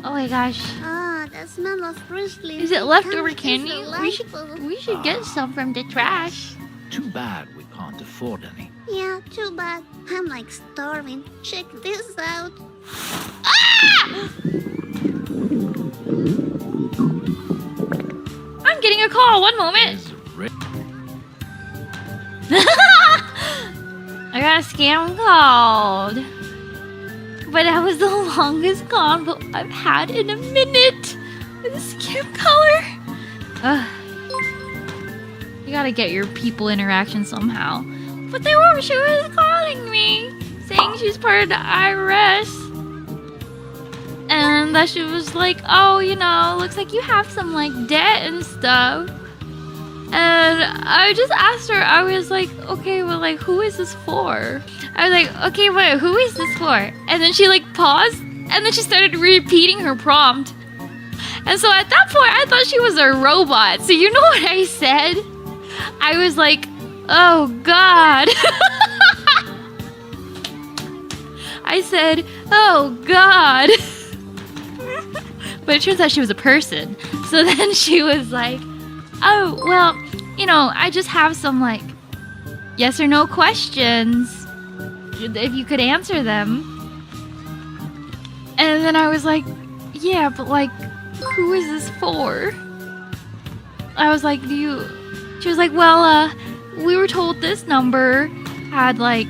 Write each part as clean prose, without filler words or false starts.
Oh my gosh. Ah, the smell of freshly. Is it leftover candy? We should get some from the trash. Too bad we can't afford any. Yeah, too bad. I'm like starving. Check this out. Ah! I'm getting a call. One moment. I got a scam called. But that was the longest combo I've had in a minute. With a scam caller. You gotta get your people interaction somehow. But they were, she was calling me, saying she's part of the IRS. And that she was like, oh, you know, looks like you have some like debt and stuff. And I just asked her, I was like, okay, well, like, who is this for? I was like, okay, wait, who is this for? And then she like paused, and then she started repeating her prompt. And so at that point, I thought she was a robot. So you know what I said? I was like, oh God. I said, oh God. But it turns out she was a person. So then she was like, oh, well, you know, I just have some, like, yes or no questions. If you could answer them. And then I was like, yeah, but, like, who is this for? I was like, do you... She was like, well, we were told this number had, like,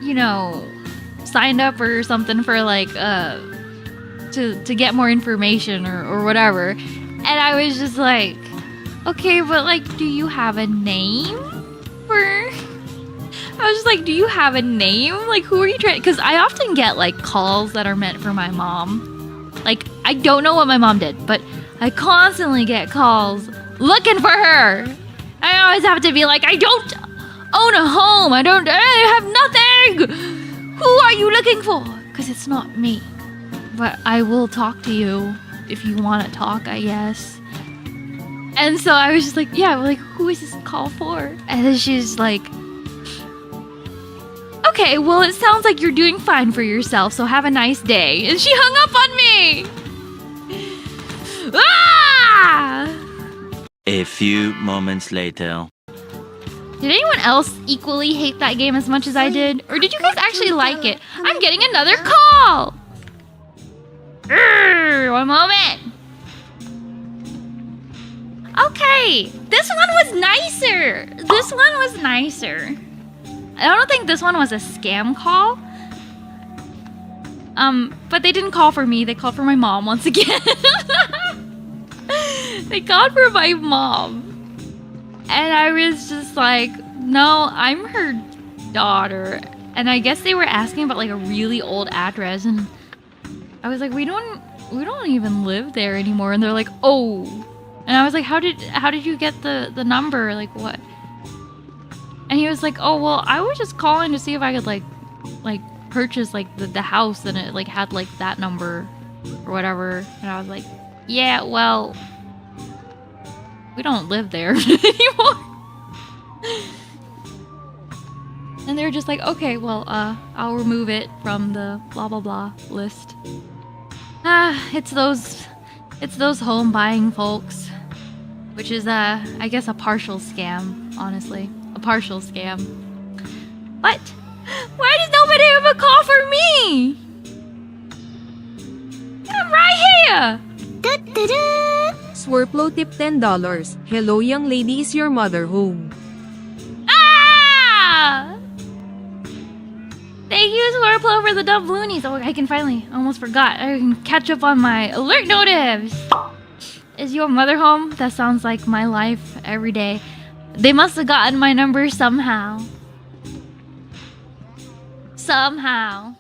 you know, signed up or something for, like, to get more information or whatever. And I was just like... Okay, but like, do you have a name for... I was just like, do you have a name? Like, who are you trying... Because I often get, like, calls that are meant for my mom. Like, I don't know what my mom did, but I constantly get calls looking for her. I always have to be like, I don't own a home. I have nothing. Who are you looking for? Because it's not me. But I will talk to you if you want to talk, I guess. And so I was just like, yeah, like, who is this call for? And then she's like, okay, well, it sounds like you're doing fine for yourself, so have a nice day. And she hung up on me! Ah! A few moments later. Did anyone else equally hate that game as much as I did? Or did you guys actually like it? I'm getting another call! One moment. Okay, this one was nicer. This one was nicer. I don't think this one was a scam call. But they didn't call for me. They called for my mom once again. They called for my mom. And I was just like, no, I'm her daughter. And I guess they were asking about like a really old address, and I was like, we don't even live there anymore. And they're like, oh. And I was like, how did you get the number? Like, what? And he was like, oh, well, I was just calling to see if I could, like purchase, like, the house, and it, like, had, like, that number or whatever. And I was like, yeah, well, we don't live there anymore. And they were just like, okay, well, I'll remove it from the blah, blah, blah list. It's those home buying folks. Which is, I guess a partial scam, honestly. A partial scam. But, why does nobody ever call for me? I'm right here! Swerplo tip $10. Hello young lady, is your mother home? Ah! Thank you, Swerplo, for the dumb loonies. Oh, I can finally, almost forgot. I can catch up on my alert notives. Is your mother home? That sounds like my life every day. They must have gotten my number somehow. Somehow.